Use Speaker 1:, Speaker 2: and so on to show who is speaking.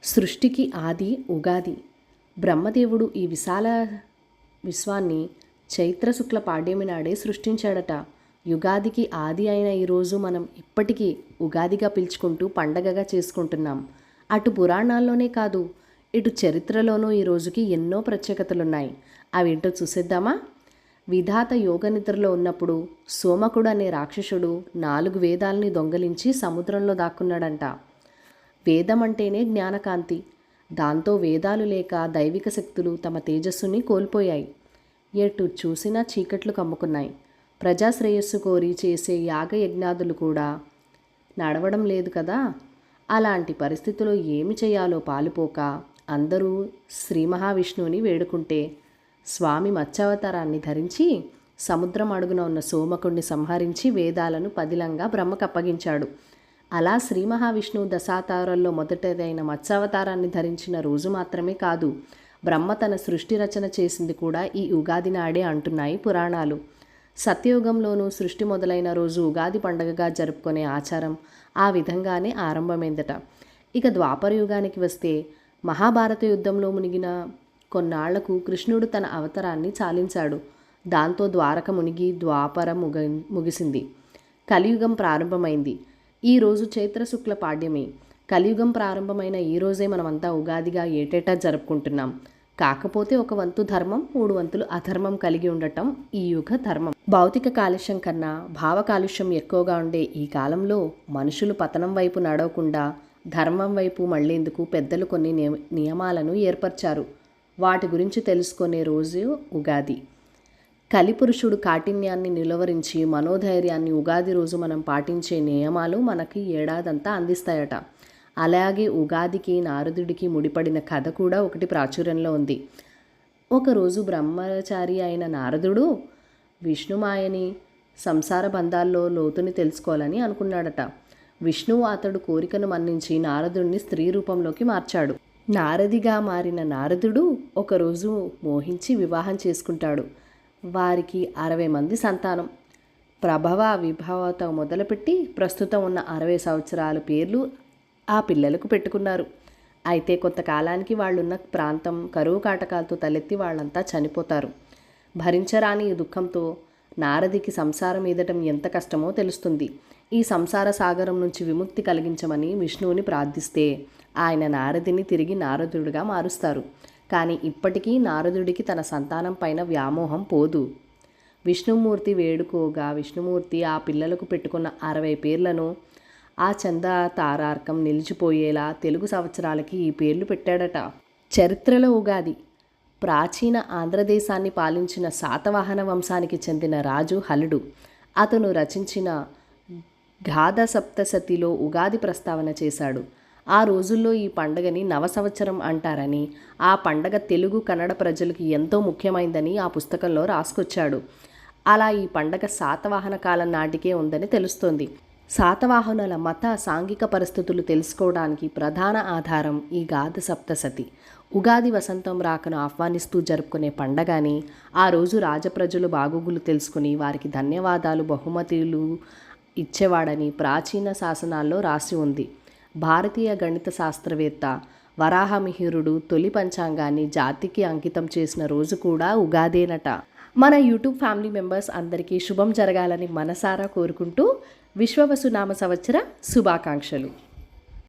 Speaker 1: సృష్టికి ఆది ఉగాది. బ్రహ్మదేవుడు ఈ విశాల విశ్వాన్ని చైత్ర శుక్ల పాడ్యమి నాడే సృష్టించాడట. యుగాదికి ఆది అయిన ఈరోజు మనం ఇప్పటికీ ఉగాదిగా పిలుచుకుంటూ పండగగా చేసుకుంటున్నాం. అటు పురాణాల్లోనే కాదు, ఇటు చరిత్రలోనూ ఈ రోజుకి ఎన్నో ప్రత్యేకతలున్నాయి. అవేంటో చూసేద్దామా? విధాత యోగనిద్రలో ఉన్నప్పుడు సోమకుడు అనే రాక్షసుడు 4 వేదాల్ని దొంగలించి సముద్రంలో దాక్కున్నాడంట. వేదం అంటేనే జ్ఞానకాంతి. దాంతో వేదాలు లేక దైవిక శక్తులు తమ తేజస్సుని కోల్పోయాయి. ఎటు చూసినా చీకట్లు కమ్ముకున్నాయి. ప్రజాశ్రేయస్సు కోరి చేసే యాగయజ్ఞాదులు కూడా నడవడం లేదు కదా. అలాంటి పరిస్థితిలో ఏమి చేయాలో పాలుపోక అందరూ శ్రీ మహావిష్ణువుని వేడుకుంటే స్వామి మత్స్యావతారాన్ని ధరించి సముద్రం అడుగున ఉన్న సోమకుణ్ణి సంహరించి వేదాలను పదిలంగా బ్రహ్మకు అప్పగించాడు. అలా శ్రీ మహావిష్ణువు దశావతారాల్లో మొదటిదైన మత్స్యావతారాన్ని ధరించిన రోజు మాత్రమే కాదు, బ్రహ్మ తన సృష్టి రచన చేసింది కూడా ఈ ఉగాది నాడే అంటున్నాయి పురాణాలు. సత్యయుగంలోనూ సృష్టి మొదలైన రోజు ఉగాది పండగగా జరుపుకునే ఆచారం ఆ విధంగానే ఆరంభమైందట. ఇక ద్వాపర యుగానికి వస్తే మహాభారత యుద్ధంలో మునిగిన కొన్నాళ్లకు కృష్ణుడు తన అవతారాన్ని చాలించాడు. దాంతో ద్వారక మునిగి ద్వాపర ముగిసింది. కలియుగం ప్రారంభమైంది. ఈరోజు చైత్ర శుక్ల పాడ్యమి. కలియుగం ప్రారంభమైన ఈ రోజే మనమంతా ఉగాదిగా ఏటేటా జరుపుకుంటున్నాం. కాకపోతే ఒక వంతు ధర్మం, 3 వంతులు అధర్మం కలిగి ఉండటం ఈ యుగ ధర్మం. భౌతిక కాలుష్యం కన్నా భావ కాలుష్యం ఎక్కువగా ఉండే ఈ కాలంలో మనుషులు పతనం వైపు నడవకుండా ధర్మం వైపు మళ్ళేందుకు పెద్దలు కొన్ని నియమాలను ఏర్పరిచారు. వాటి గురించి తెలుసుకునే రోజు ఉగాది. కలిపురుషుడు కాఠిన్యాన్ని నిలువరించి మనోధైర్యాన్ని ఉగాది రోజు మనం పాటించే నియమాలు మనకి ఏడాదంతా అందిస్తాయట. అలాగే ఉగాదికి నారదుడికి ముడిపడిన కథ కూడా ఒకటి ప్రాచుర్యంలో ఉంది. ఒకరోజు బ్రహ్మచారి అయిన నారదుడు విష్ణుమాయని సంసార బంధాల్లో లోతుని తెలుసుకోవాలని అనుకున్నాడట. విష్ణువు అతడు కోరికను మన్నించి నారదుడిని స్త్రీ రూపంలోకి మార్చాడు. నారదిగా మారిన నారదుడు ఒకరోజు మోహించి వివాహం చేసుకుంటాడు. వారికి 60 మంది సంతానం. ప్రభవ విభవతో మొదలుపెట్టి ప్రస్తుతం ఉన్న 60 సంవత్సరాల పేర్లు ఆ పిల్లలకు పెట్టుకున్నారు. అయితే కొంతకాలానికి వాళ్ళున్న ప్రాంతం కరువు కాటకాలతో తలెత్తి వాళ్ళంతా చనిపోతారు. భరించరాని ఈ దుఃఖంతో నారదికి సంసారం ఈదటం ఎంత కష్టమో తెలుస్తుంది. ఈ సంసార సాగరం నుంచి విముక్తి కలిగించమని విష్ణువుని ప్రార్థిస్తే ఆయన నారదిని తిరిగి నారదుడిగా మారుస్తారు. కానీ ఇప్పటికీ నారదుడికి తన సంతానం పైన వ్యామోహం పోదు. విష్ణుమూర్తి వేడుకోగా విష్ణుమూర్తి ఆ పిల్లలకు పెట్టుకున్న 60 పేర్లను ఆ చంద తారార్కం నిలిచిపోయేలా తెలుగు సంవత్సరాలకి ఈ పేర్లు పెట్టాడట. చరిత్రలో ఉగాది. ప్రాచీన ఆంధ్రదేశాన్ని పాలించిన శాతవాహన వంశానికి చెందిన రాజు హలుడు. అతను రచించిన గాథ సప్తశతిలో ఉగాది ప్రస్తావన చేశాడు. ఆ రోజుల్లో ఈ పండగని నవసంవత్సరం అంటారని, ఆ పండగ తెలుగు కన్నడ ప్రజలకు ఎంతో ముఖ్యమైందని ఆ పుస్తకంలో రాసుకొచ్చాడు. అలా ఈ పండగ శాతవాహన కాలం నాటికే ఉందని తెలుస్తోంది. శాతవాహనుల మత సాంఘిక పరిస్థితులు తెలుసుకోవడానికి ప్రధాన ఆధారం ఈ గాథ సప్తశతి. ఉగాది వసంతం రాకను ఆహ్వానిస్తూ జరుపుకునే పండగని, ఆ రోజు రాజప్రజలు బాగోగులు తెలుసుకుని వారికి ధన్యవాదాలు బహుమతులు ఇచ్చేవాడని ప్రాచీన శాసనాల్లో రాసి ఉంది. భారతీయ గణిత శాస్త్రవేత్త వరాహమిహిరుడు తొలి పంచాంగాన్ని జాతికి అంకితం చేసిన రోజు కూడా ఉగాదేనట. మన యూట్యూబ్ ఫ్యామిలీ మెంబర్స్ అందరికీ శుభం జరగాలని మనసారా కోరుకుంటూ విశ్వవసునామ సంవత్సర శుభాకాంక్షలు.